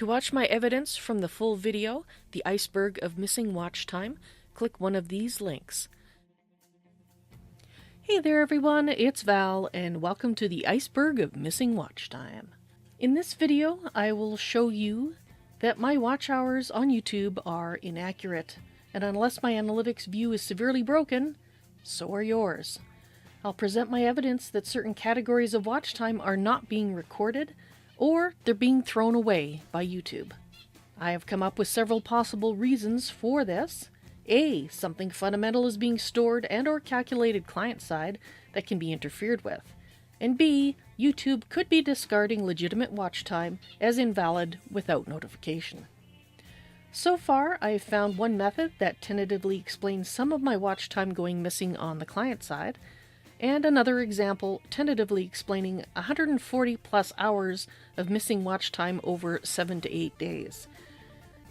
To watch my evidence from the full video, The Iceberg of Missing Watch Time, click one of these links. Hey there everyone, it's Val, and welcome to the Iceberg of Missing Watch Time. In this video, I will show you that my watch hours on YouTube are inaccurate, and unless my analytics view is severely broken, so are yours. I'll present my evidence that certain categories of watch time are not being recorded, or they're being thrown away by YouTube. I have come up with several possible reasons for this. A, something fundamental is being stored and or calculated client-side that can be interfered with. And B, YouTube could be discarding legitimate watch time as invalid without notification. So far, I have found one method that tentatively explains some of my watch time going missing on the client side, and another example tentatively explaining 140 plus hours of missing watch time over 7 to 8 days.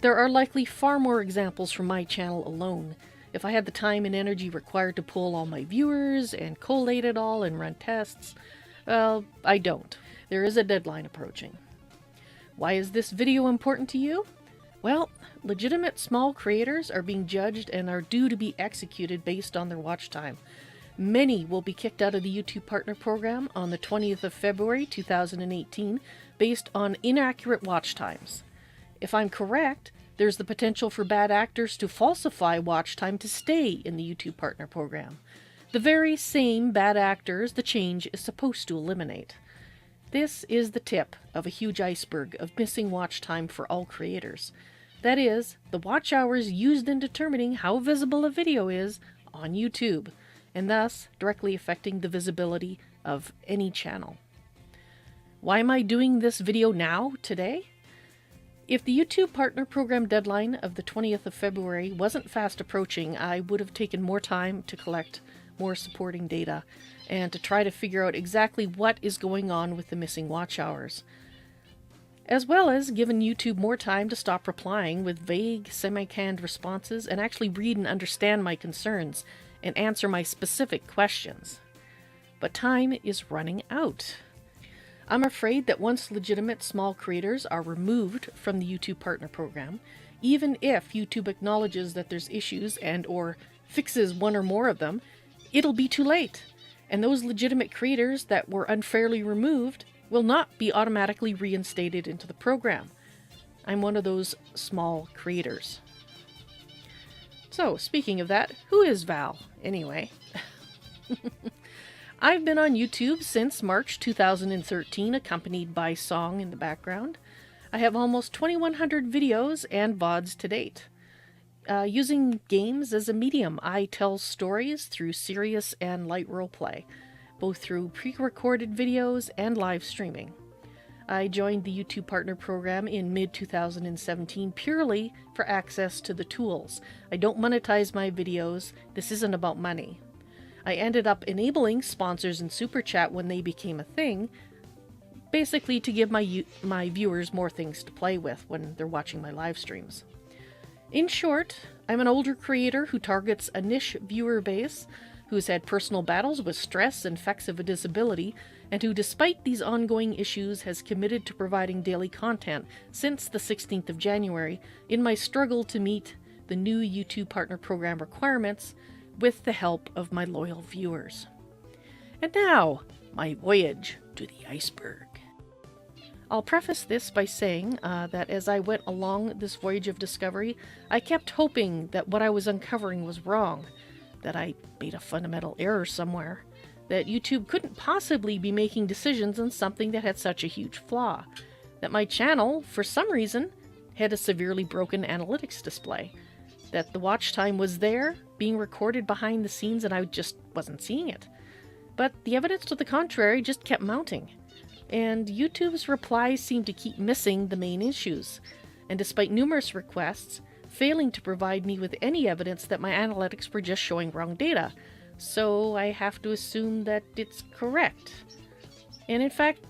There are likely far more examples from my channel alone. If I had the time and energy required to poll all my viewers and collate it all and run tests, well, I don't. There is a deadline approaching. Why is this video important to you? Well, legitimate small creators are being judged and are due to be executed based on their watch time. Many will be kicked out of the YouTube Partner Program on the 20th of February 2018 based on inaccurate watch times. If I'm correct, there's the potential for bad actors to falsify watch time to stay in the YouTube Partner Program. The very same bad actors the change is supposed to eliminate. This is the tip of a huge iceberg of missing watch time for all creators. That is, the watch hours used in determining how visible a video is on YouTube, and thus directly affecting the visibility of any channel. Why am I doing this video now, today? If the YouTube Partner Program deadline of the 20th of February wasn't fast approaching, I would have taken more time to collect more supporting data and to try to figure out exactly what is going on with the missing watch hours, as well as given YouTube more time to stop replying with vague, semi-canned responses and actually read and understand my concerns and answer my specific questions. But time is running out. I'm afraid that once legitimate small creators are removed from the YouTube Partner Program, even if YouTube acknowledges that there's issues and or fixes one or more of them, it'll be too late, and those legitimate creators that were unfairly removed will not be automatically reinstated into the program. I'm one of those small creators. So, speaking of that, who is Val, anyway? I've been on YouTube since March 2013, accompanied by song in the background. I have almost 2,100 videos and VODs to date. Using games as a medium, I tell stories through serious and light roleplay, both through pre-recorded videos and live streaming. I joined the YouTube Partner Program in mid-2017 purely for access to the tools. I don't monetize my videos. This isn't about money. I ended up enabling sponsors and Super Chat when they became a thing, basically to give my viewers more things to play with when they're watching my live streams. In short, I'm an older creator who targets a niche viewer base, who's had personal battles with stress and effects of a disability, and who, despite these ongoing issues, has committed to providing daily content since the 16th of January in my struggle to meet the new YouTube Partner Program requirements with the help of my loyal viewers. And now, my voyage to the iceberg. I'll preface this by saying that as I went along this voyage of discovery, I kept hoping that what I was uncovering was wrong, that I made a fundamental error somewhere, that YouTube couldn't possibly be making decisions on something that had such a huge flaw, that my channel, for some reason, had a severely broken analytics display, that the watch time was there, being recorded behind the scenes, and I just wasn't seeing it. But the evidence to the contrary just kept mounting, and YouTube's replies seemed to keep missing the main issues, and despite numerous requests, failing to provide me with any evidence that my analytics were just showing wrong data, so I have to assume that it's correct. And in fact,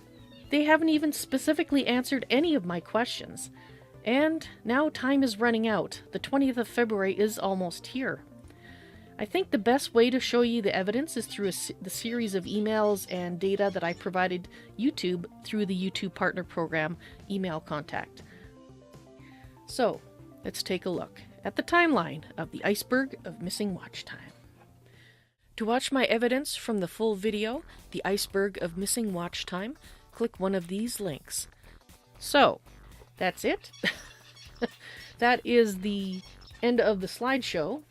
they haven't even specifically answered any of my questions. And now time is running out. The 20th of February is almost here. I think the best way to show you the evidence is through the series of emails and data that I provided YouTube through the YouTube Partner Program email contact. So, let's take a look at the timeline of the iceberg of missing watch time. To watch my evidence from the full video, the iceberg of missing watch time, click one of these links. So, that's it. That is the end of the slideshow.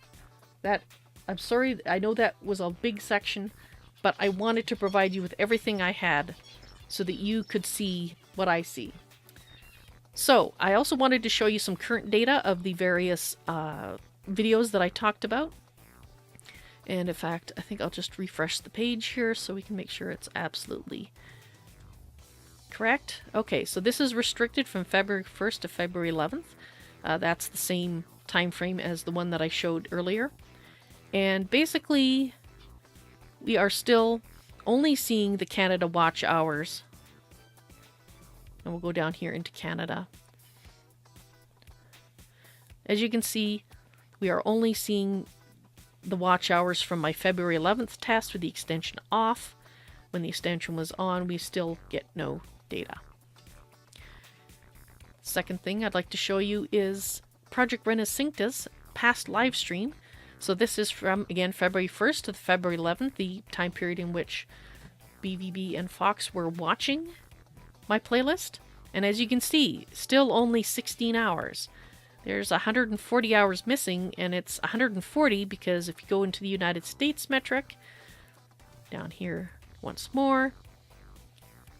I'm sorry, I know that was a big section, but I wanted to provide you with everything I had so that you could see what I see. So, I also wanted to show you some current data of the various videos that I talked about. And in fact, I think I'll just refresh the page here so we can make sure it's absolutely correct. Okay, so this is restricted from February 1st to February 11th. That's the same time frame as the one that I showed earlier. And basically, we are still only seeing the Canada watch hours. And we'll go down here into Canada. As you can see, we are only seeing the watch hours from my February 11th test with the extension off. When the extension was on, we still get no data. Second thing I'd like to show you is Project Renascincta's past live stream. So this is from, again, February 1st to February 11th, the time period in which BVB and Fox were watching my playlist. And as you can see, still only 16 hours. There's 140 hours missing, and it's 140 because if you go into the United States metric, down here once more,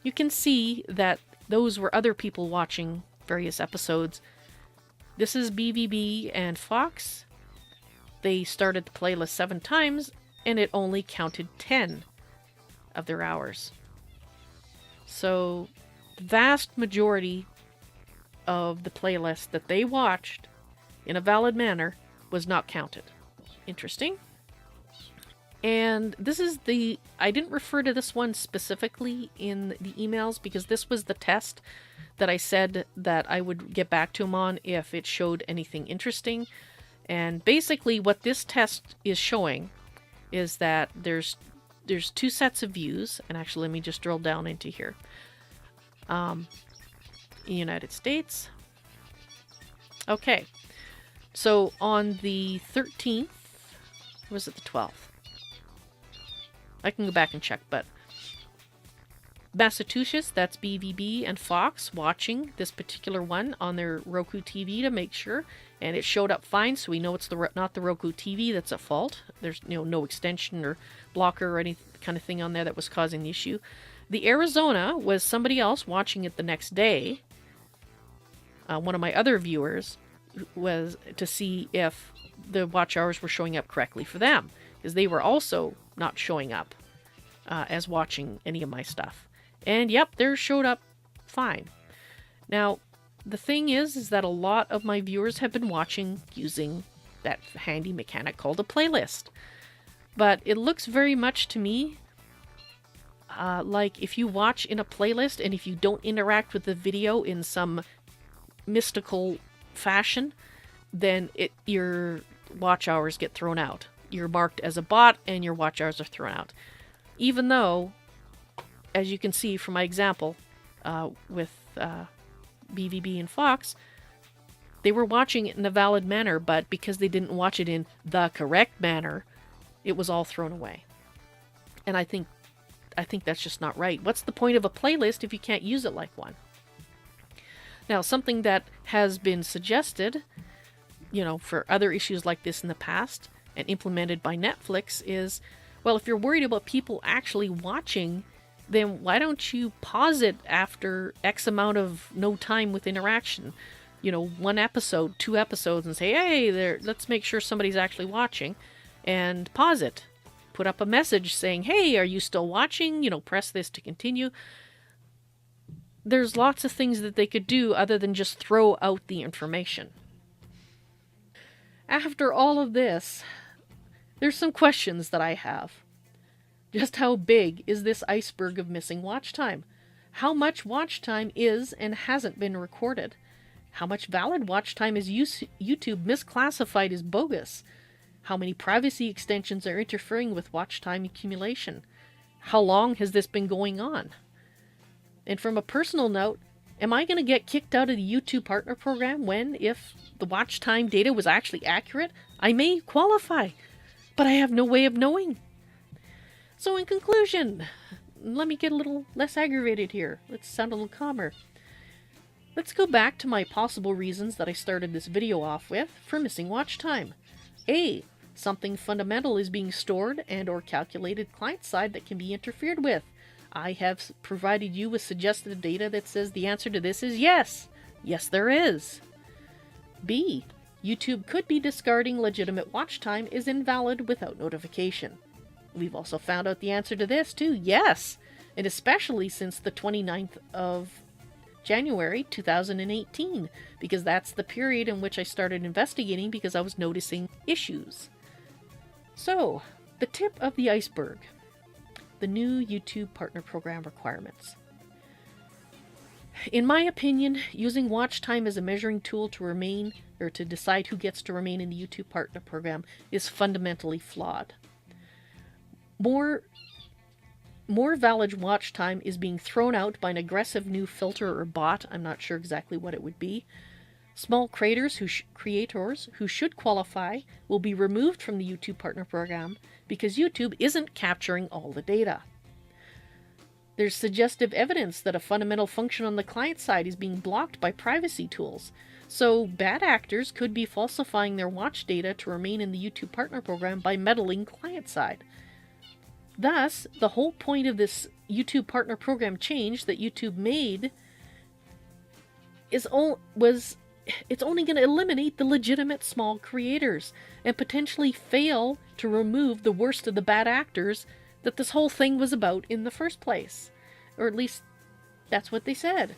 you can see that those were other people watching various episodes. This is BVB and Fox. They started the playlist 7 times, and it only counted 10 of their hours. So, the vast majority of the playlist that they watched in a valid manner was not counted. Interesting. And this is I didn't refer to this one specifically in the emails because this was the test that I said that I would get back to him on if it showed anything interesting. And basically what this test is showing is that there's 2 sets of views, and actually let me just drill down into here. In the United States. Okay, so on the 13th, or was it the 12th? I can go back and check, but Massachusetts, that's BVB and Fox watching this particular one on their Roku TV to make sure, and it showed up fine, so we know it's not the Roku TV that's at fault. There's no extension or blocker or any kind of thing on there that was causing the issue. The Arizona was somebody else watching it the next day. One of my other viewers was to see if the watch hours were showing up correctly for them, because they were also not showing up as watching any of my stuff. And yep, theirs showed up fine. Now, the thing is that a lot of my viewers have been watching using that handy mechanic called a playlist. But it looks very much to me like if you watch in a playlist and if you don't interact with the video in some mystical fashion, then your watch hours get thrown out. You're marked as a bot and your watch hours are thrown out. Even though, as you can see from my example with BVB and Fox, they were watching it in a valid manner, but because they didn't watch it in the correct manner, it was all thrown away. And I think that's just not right. What's the point of a playlist if you can't use it like one? Now, something that has been suggested, for other issues like this in the past and implemented by Netflix is, well, if you're worried about people actually watching, then why don't you pause it after X amount of no time with interaction? 1 episode, 2 episodes, and say, hey, let's make sure somebody's actually watching, and pause it. Put up a message saying, hey, are you still watching? Press this to continue. There's lots of things that they could do other than just throw out the information. After all of this, there's some questions that I have. Just how big is this iceberg of missing watch time? How much watch time is and hasn't been recorded? How much valid watch time is YouTube misclassified as bogus? How many privacy extensions are interfering with watch time accumulation? How long has this been going on? And from a personal note, Am I going to get kicked out of the YouTube Partner Program when, if the watch time data was actually accurate, I may qualify, but I have no way of knowing? So in conclusion, let me get a little less aggravated here. Let's sound a little calmer. Let's go back to my possible reasons that I started this video off with for missing watch time. A. Something fundamental is being stored and or calculated client-side that can be interfered with. I have provided you with suggested data that says the answer to this is yes. Yes, there is. B. YouTube could be discarding legitimate watch time is invalid without notification. We've also found out the answer to this too. Yes, and especially since the 29th of January 2018, because that's the period in which I started investigating because I was noticing issues. So, the tip of the iceberg. The new YouTube Partner Program requirements. In my opinion, using watch time as a measuring tool to remain, or to decide who gets to remain in the YouTube Partner Program is fundamentally flawed. More valid watch time is being thrown out by an aggressive new filter or bot. I'm not sure exactly what it would be. Small creators who should qualify will be removed from the YouTube Partner Program because YouTube isn't capturing all the data. There's suggestive evidence that a fundamental function on the client side is being blocked by privacy tools. So bad actors could be falsifying their watch data to remain in the YouTube Partner Program by meddling client side. Thus, the whole point of this YouTube Partner Program change that YouTube made it's only going to eliminate the legitimate small creators and potentially fail to remove the worst of the bad actors that this whole thing was about in the first place. Or at least, that's what they said.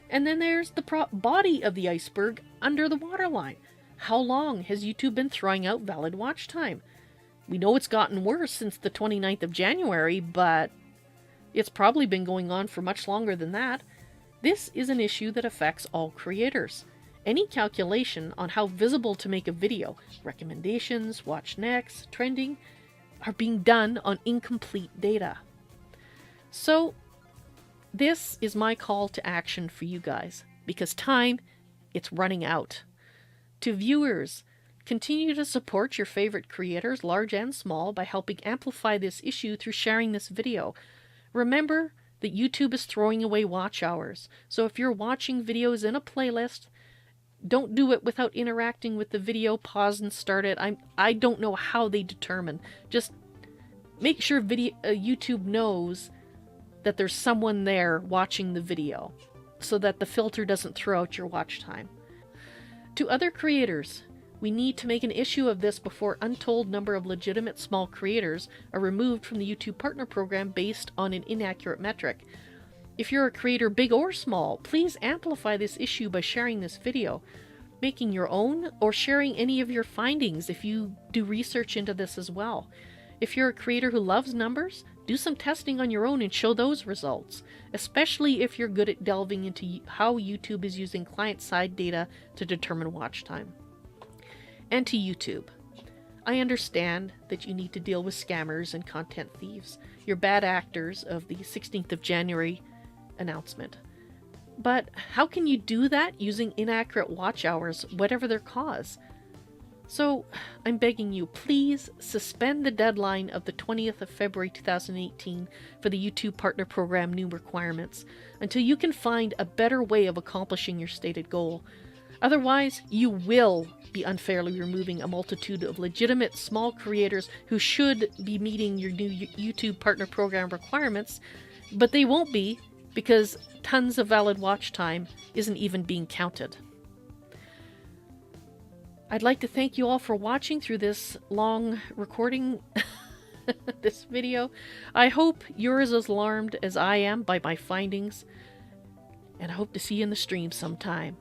And then there's the body of the iceberg under the waterline. How long has YouTube been throwing out valid watch time? We know it's gotten worse since the 29th of January, but it's probably been going on for much longer than that. This is an issue that affects all creators. Any calculation on how visible to make a video, recommendations, watch next, trending, are being done on incomplete data. So, this is my call to action for you guys, because time, it's running out. To viewers, continue to support your favorite creators, large and small, by helping amplify this issue through sharing this video. Remember that YouTube is throwing away watch hours, so if you're watching videos in a playlist, don't do it without interacting with the video. Pause and start it. I don't know how they determine. Just make sure YouTube knows that there's someone there watching the video, so that the filter doesn't throw out your watch time. To other creators, we need to make an issue of this before untold number of legitimate small creators are removed from the YouTube Partner Program based on an inaccurate metric. If you're a creator big or small, please amplify this issue by sharing this video, making your own, or sharing any of your findings if you do research into this as well. If you're a creator who loves numbers, do some testing on your own and show those results, especially if you're good at delving into how YouTube is using client-side data to determine watch time. And to YouTube, I understand that you need to deal with scammers and content thieves, your bad actors of the 16th of January announcement. But how can you do that using inaccurate watch hours, whatever their cause? So I'm begging you, please suspend the deadline of the 20th of February 2018 for the YouTube Partner Program new requirements until you can find a better way of accomplishing your stated goal. Otherwise, you will be unfairly removing a multitude of legitimate small creators who should be meeting your new YouTube Partner Program requirements, but they won't be because tons of valid watch time isn't even being counted. I'd like to thank you all for watching through this long recording, this video. I hope you're as alarmed as I am by my findings, and I hope to see you in the stream sometime.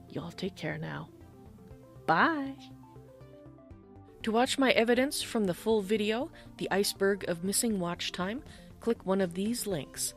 Y'all take care now. Bye! To watch my evidence from the full video, The Iceberg of Missing Watch Time, click one of these links.